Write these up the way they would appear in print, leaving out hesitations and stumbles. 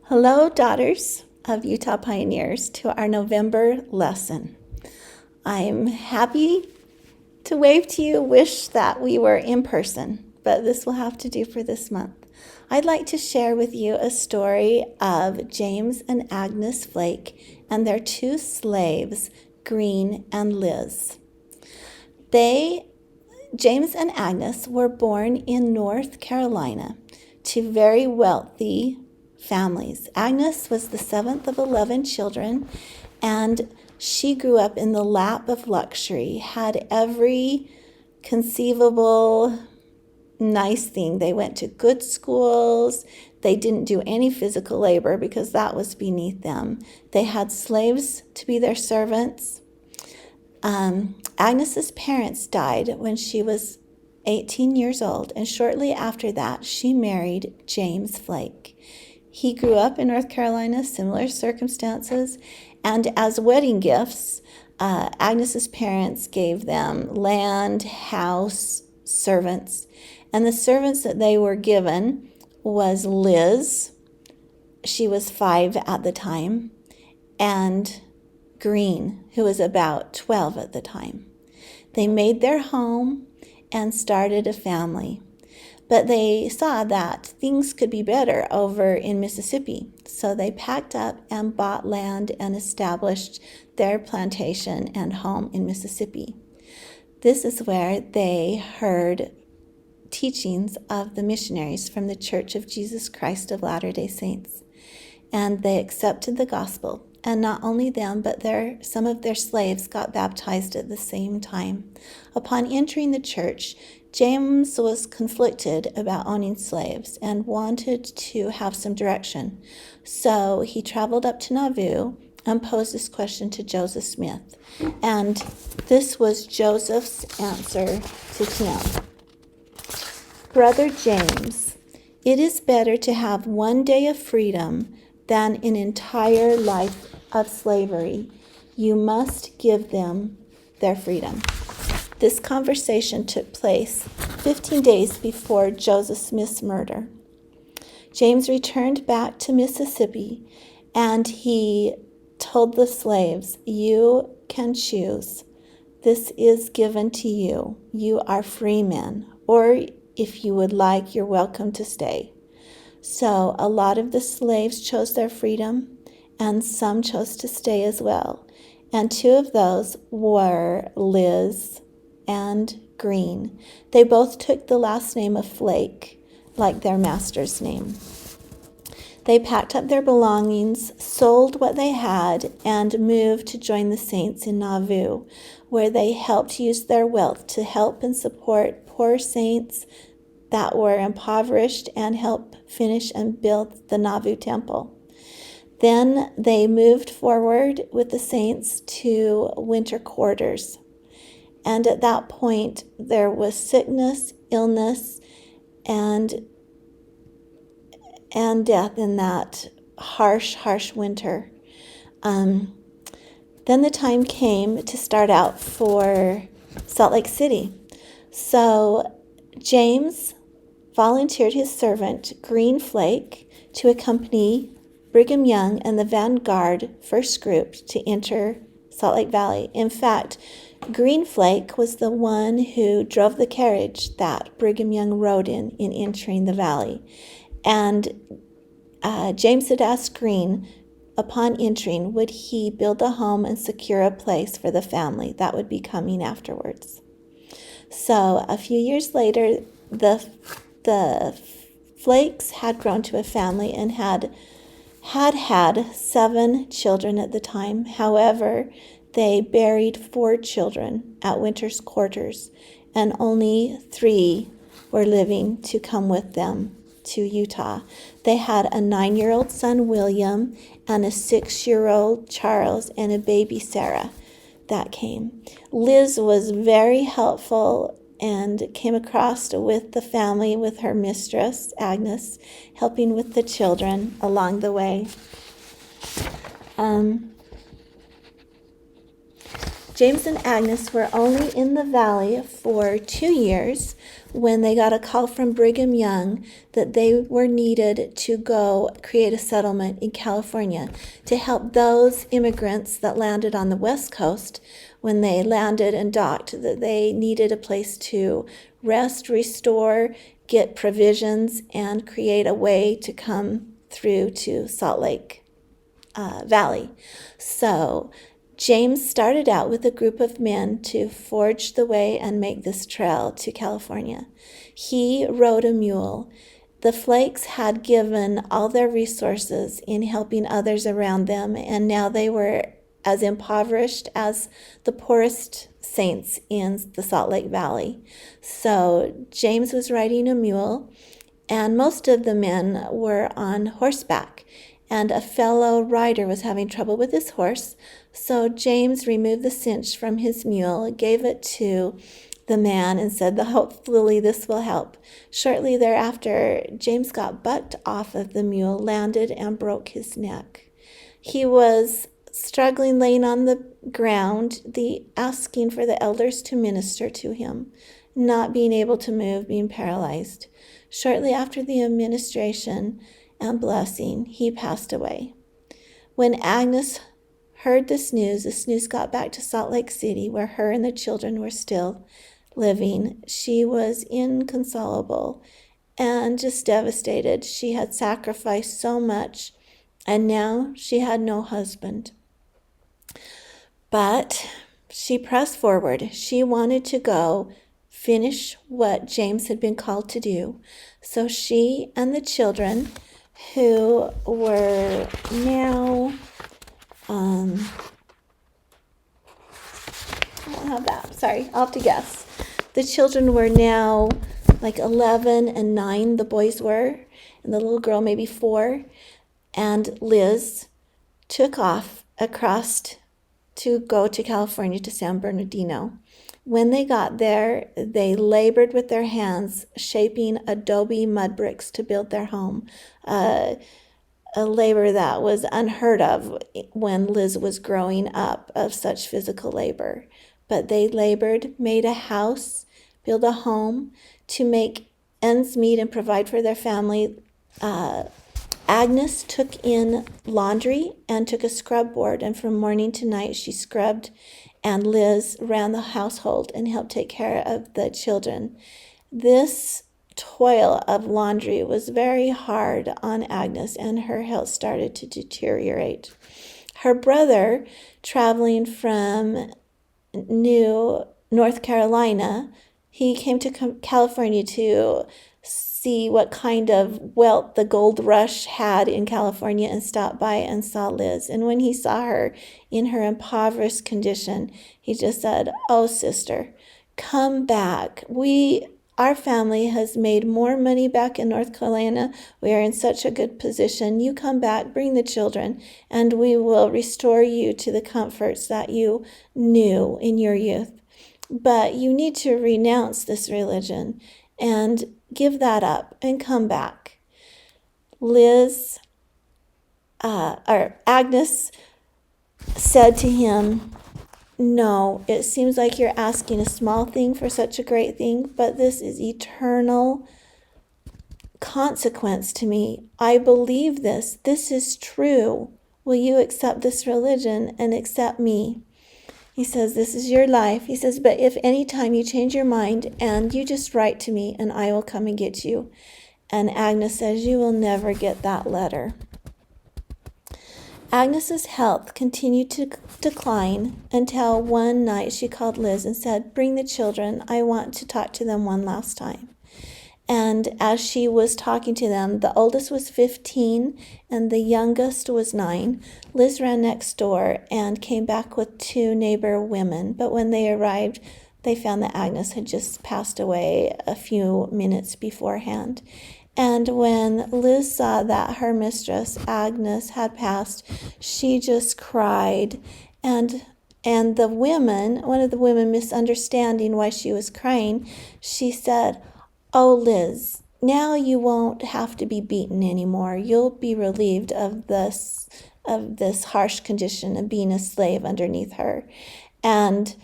Hello, daughters of Utah Pioneers, to our November lesson. I'm happy to wave to you, wish that we were in person, but this will have to do for this month. I'd like to share with you a story of James and Agnes Flake and their two slaves, Green and Liz. James and Agnes were born in North Carolina to very wealthy families. Agnes was the seventh of 11 children, and she grew up in the lap of luxury, had every conceivable nice thing. They went to good schools. They didn't do any physical labor because that was beneath them. They had slaves to be their servants. Agnes's parents died when she was 18 years old, and shortly after that, she married James Flake. He grew up in North Carolina, similar circumstances, and as wedding gifts, Agnes's parents gave them land, house, servants, and the servants that they were given was Liz. She was 5 at the time, and Green, who was about 12 at the time. They made their home and started a family. But they saw that things could be better over in Mississippi. So they packed up and bought land and established their plantation and home in Mississippi. This is where they heard teachings of the missionaries from the Church of Jesus Christ of Latter-day Saints. And they accepted the gospel. And not only them, but some of their slaves got baptized at the same time. Upon entering the church, James was conflicted about owning slaves and wanted to have some direction. So he traveled up to Nauvoo and posed this question to Joseph Smith. And this was Joseph's answer to him. Brother James, it is better to have one day of freedom than an entire life of slavery. You must give them their freedom. This conversation took place 15 days before Joseph Smith's murder. James returned back to Mississippi, and he told the slaves, "You can choose. This is given to you. You are free men, or if you would like, you're welcome to stay." So a lot of the slaves chose their freedom, and some chose to stay as well. And 2 of those were Liz and Green. They both took the last name of Flake, like their master's name. They packed up their belongings, sold what they had, and moved to join the saints in Nauvoo, where they helped use their wealth to help and support poor saints that were impoverished and help finish and build the Nauvoo temple. Then they moved forward with the saints to winter quarters. And at that point, there was sickness, illness, and death in that harsh winter. Then the time came to start out for Salt Lake City. So James volunteered his servant, Green Flake, to accompany Brigham Young and the Vanguard first group to enter Salt Lake Valley. In fact, Green Flake was the one who drove the carriage that Brigham Young rode in entering the valley. And James had asked Green, upon entering, would he build a home and secure a place for the family that would be coming afterwards. So a few years later, the Flakes had grown to a family and had 7 children at the time. However, they buried 4 children at winter's quarters, and only 3 were living to come with them to Utah. They had a 9-year-old son, William, and a 6-year-old Charles, and a baby Sarah that came. Liz was very helpful and came across with the family with her mistress, Agnes, helping with the children along the way. James and Agnes were only in the valley for 2 years when they got a call from Brigham Young that they were needed to go create a settlement in California to help those immigrants that landed on the West Coast. When they landed and docked, that they needed a place to rest, restore, get provisions, and create a way to come through to Salt Lake Valley. So James started out with a group of men to forge the way and make this trail to California. He rode a mule. The Flakes had given all their resources in helping others around them, and now they were as impoverished as the poorest saints in the Salt Lake Valley. So James was riding a mule, and most of the men were on horseback, and a fellow rider was having trouble with his horse. So James removed the cinch from his mule, gave it to the man, and said, hopefully this will help. Shortly thereafter, James got bucked off of the mule, landed, and broke his neck. He was struggling, laying on the ground, asking for the elders to minister to him, not being able to move, being paralyzed. Shortly after the administration and blessing, he passed away. When Agnes heard this news got back to Salt Lake City, where her and the children were still living. She was inconsolable and just devastated. She had sacrificed so much, and now she had no husband. But she pressed forward. She wanted to go finish what James had been called to do. So she and the children, who were now, I don't have that. Sorry, I'll have to guess. The children were now like 11 and 9, the boys were, and the little girl maybe 4. And Liz took off across to go to California, to San Bernardino. When they got there, they labored with their hands, shaping adobe mud bricks to build their home. A labor that was unheard of when Liz was growing up, of such physical labor. But they labored, made a house, built a home to make ends meet and provide for their family. Agnes took in laundry and took a scrub board, and from morning to night she scrubbed, and Liz ran the household and helped take care of the children. This toil of laundry was very hard on Agnes, and her health started to deteriorate. Her brother, traveling from North Carolina, he came to California to see what kind of wealth the gold rush had in California, and stopped by and saw Liz. And when he saw her in her impoverished condition, he just said, "Oh, sister, come back. Our family has made more money back in North Carolina. We are in such a good position. You come back, bring the children, and we will restore you to the comforts that you knew in your youth. But you need to renounce this religion and give that up and come back." Agnes said to him, "No, it seems like you're asking a small thing for such a great thing, but this is eternal consequence to me. I believe this. This is true. Will you accept this religion and accept me?" He says, "This is your life." He says, "But if any time you change your mind, and you just write to me and I will come and get you." And Agnes says, "You will never get that letter." Agnes's health continued to decline until one night she called Liz and said, "Bring the children. I want to talk to them one last time." And as she was talking to them, the oldest was 15 and the youngest was 9. Liz ran next door and came back with 2 neighbor women. But when they arrived, they found that Agnes had just passed away a few minutes beforehand. And when Liz saw that her mistress, Agnes, had passed, she just cried. And the women, one of the women, misunderstanding why she was crying, she said, "Oh, Liz, now you won't have to be beaten anymore. You'll be relieved of this harsh condition of being a slave underneath her." And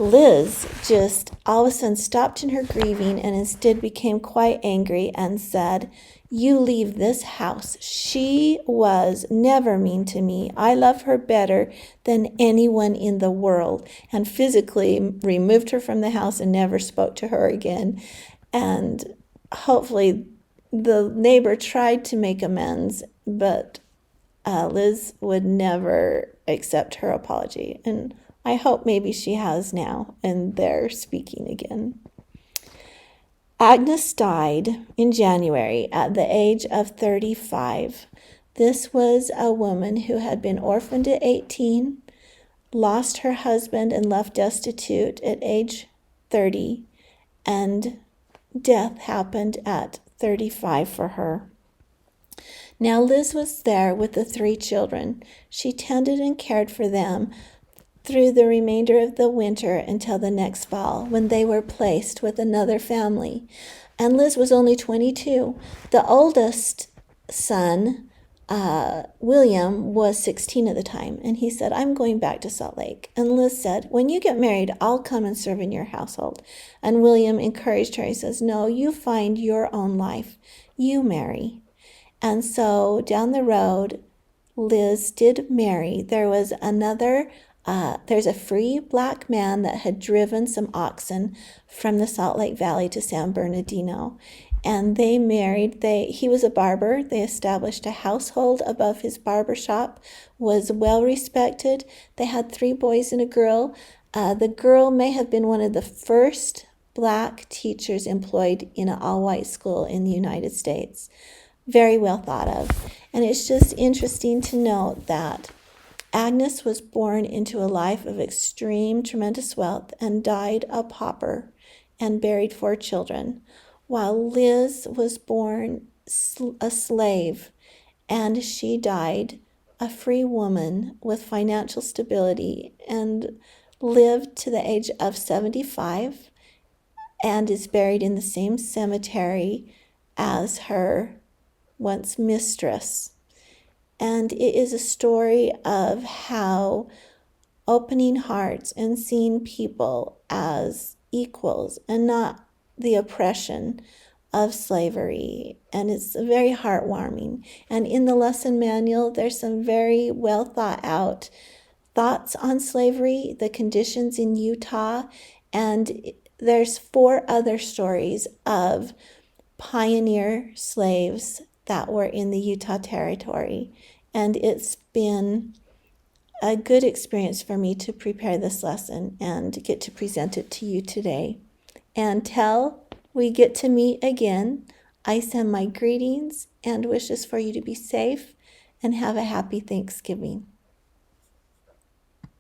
Liz just all of a sudden stopped in her grieving and instead became quite angry and said, "You leave this house. She was never mean to me. I love her better than anyone in the world," and physically removed her from the house and never spoke to her again. And hopefully the neighbor tried to make amends, but Liz would never accept her apology. And I hope maybe she has now, and they're speaking again. Agnes died in January at the age of 35. This was a woman who had been orphaned at 18, lost her husband and left destitute at age 30, and death happened at 35 for her. Now Liz was there with the 3 children. She tended and cared for them through the remainder of the winter until the next fall, when they were placed with another family. And Liz was only 22. The oldest son, William, was 16 at the time, and he said, "I'm going back to Salt Lake." And Liz said, "When you get married, I'll come and serve in your household." And William encouraged her. He says, "No, you find your own life. You marry." And so down the road, Liz did marry. There's a free black man that had driven some oxen from the Salt Lake Valley to San Bernardino. And they married. He was a barber. They established a household above his barber shop, was well respected. They had 3 boys and a girl. The girl may have been one of the first black teachers employed in an all-white school in the United States. Very well thought of. And it's just interesting to note that Agnes was born into a life of extreme, tremendous wealth and died a pauper and buried 4 children, while Liz was born a slave and she died a free woman with financial stability and lived to the age of 75 and is buried in the same cemetery as her once mistress. And it is a story of how opening hearts and seeing people as equals and not the oppression of slavery. And it's very heartwarming. And in the lesson manual, there's some very well thought out thoughts on slavery, the conditions in Utah, and there's 4 other stories of pioneer slaves that were in the Utah Territory. And it's been a good experience for me to prepare this lesson and get to present it to you today. Until we get to meet again, I send my greetings and wishes for you to be safe and have a happy Thanksgiving.